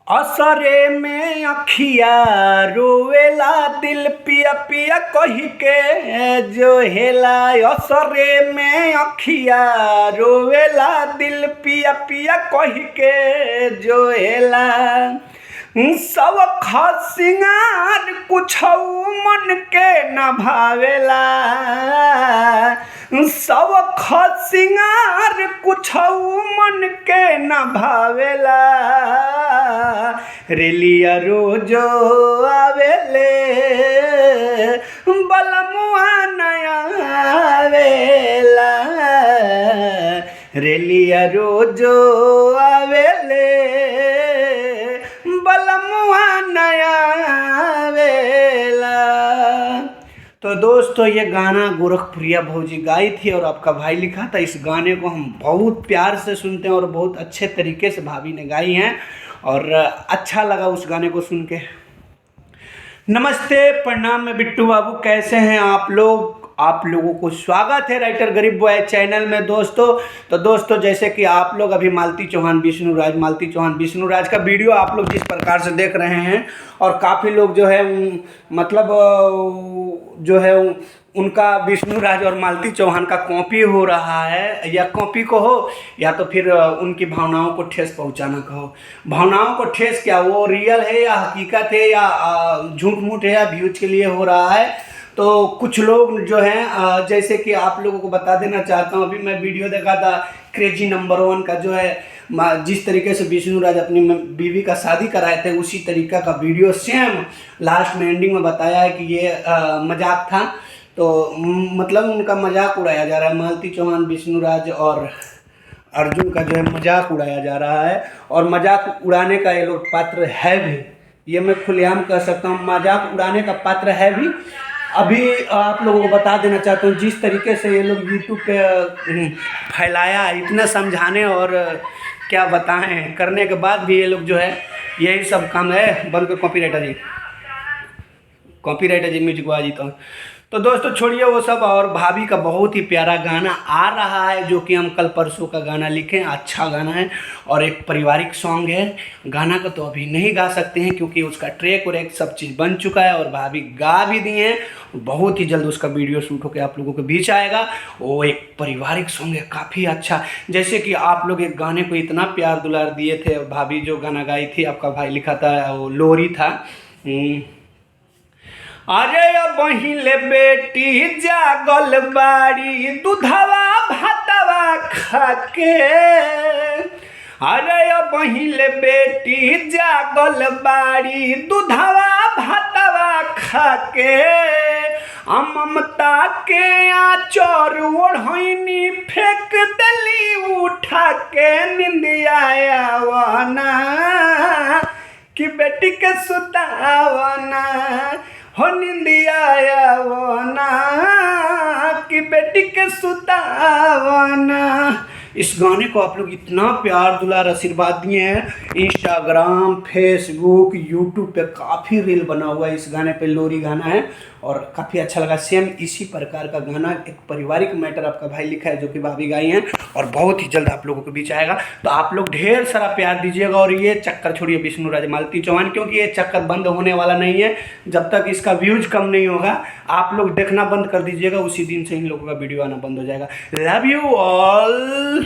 असरे में अखिया रोवेला दिल पिया पिया कही के जो हेला। असरे में अखिया रोवेला दिल पिया पिया कही के जो हेला। सब सिंगार कुछऊ मन के न भावेला। सब सिंगार कुछऊ मन के न भावेला। रेलिया रोजो आवेले बलमुआ नया आवेला। रेलिया रोजो आवेले बलमुआ नया आवेला। तो दोस्तों ये गाना गोरखप्रिया भौजी गाई थी और आपका भाई लिखा था। इस गाने को हम बहुत प्यार से सुनते हैं और बहुत अच्छे तरीके से भाभी ने गाई हैं और अच्छा लगा उस गाने को सुन के। नमस्ते, प्रणाम, मैं बिट्टू बाबू। कैसे हैं आप लोग? आप लोगों को स्वागत है राइटर गरीब बॉय चैनल में दोस्तों। तो दोस्तों जैसे कि आप लोग अभी मालती चौहान विष्णुराज का वीडियो आप लोग जिस प्रकार से देख रहे हैं और काफ़ी लोग जो है जो है उनका विष्णुराज और मालती चौहान का कॉपी हो रहा है, या कॉपी को हो या तो फिर उनकी भावनाओं को ठेस पहुंचाना कहो। भावनाओं को ठेस क्या, वो रियल है या हकीकत है या झूठ मूठ है या व्यूज के लिए हो रहा है। तो कुछ लोग जो हैं जैसे कि आप लोगों को बता देना चाहता हूँ, अभी मैं वीडियो देखा था क्रेजी नंबर 1 का, जो है जिस तरीके से विष्णुराज अपनी बीवी का शादी कराए थे उसी तरीका का वीडियो सेम लास्ट में एंडिंग में बताया है कि ये मजाक था। तो मतलब उनका मजाक उड़ाया जा रहा है। मालती चौहान, विष्णुराज और अर्जुन का जो है मजाक उड़ाया जा रहा है और मजाक उड़ाने का ये लोग पात्र है भी। ये मैं खुलेआम कह सकता हूँ, मजाक उड़ाने का पात्र है भी। अभी आप लोगों को बता देना चाहता हूँ जिस तरीके से ये लोग यूट्यूब पे फैलाया, इतना समझाने और क्या बताएं करने के बाद भी ये लोग जो है यही सब काम है। बंद कर कॉपीराइटर जी म्यूजिक बजा जीता हूँ। तो दोस्तों छोड़िए वो सब, और भाभी का बहुत ही प्यारा गाना आ रहा है जो कि हम कल परसों का गाना लिखे। अच्छा गाना है और एक पारिवारिक सॉन्ग है। गाना का तो अभी नहीं गा सकते हैं क्योंकि उसका ट्रैक और एक सब चीज़ बन चुका है और भाभी गा भी दिए हैं। बहुत ही जल्द उसका वीडियो शूट होकर आप लोगों के बीच आएगा। वो एक पारिवारिक सॉन्ग है, काफ़ी अच्छा। जैसे कि आप लोग एक गाने को इतना प्यार दुलार दिए थे, भाभी जो गाना गाई थी, आपका भाई लिखा था, वो लोरी था। अरे बहिले बेटी जागल बाड़ी दूधवा भातवा खाके। अरे बहिले बेटी जागल बाड़ी दूधवा भातवा खाके। ममता के आचर ओढ़नी फेंक दली उठा के। निंदिया आवना कि बेटी के सुतावना हो। निंदिया आवना कि बेटी के सुतावना। इस गाने को आप लोग इतना प्यार दुलार आशीर्वाद दिए हैं। इंस्टाग्राम, फेसबुक, यूट्यूब पे काफ़ी रील बना हुआ है इस गाने पे। लोरी गाना है और काफ़ी अच्छा लगा। सेम इसी प्रकार का गाना एक पारिवारिक मैटर आपका भाई लिखा है जो कि भाभी गाई हैं और बहुत ही जल्द आप लोगों के बीच आएगा। तो आप लोग ढेर सारा प्यार दीजिएगा और ये चक्कर छोड़िए विष्णुराज मालती चौहान, क्योंकि ये चक्कर बंद होने वाला नहीं है जब तक इसका व्यूज कम नहीं होगा। आप लोग देखना बंद कर दीजिएगा, उसी दिन से इन लोगों का वीडियो आना बंद हो जाएगा। Love you all.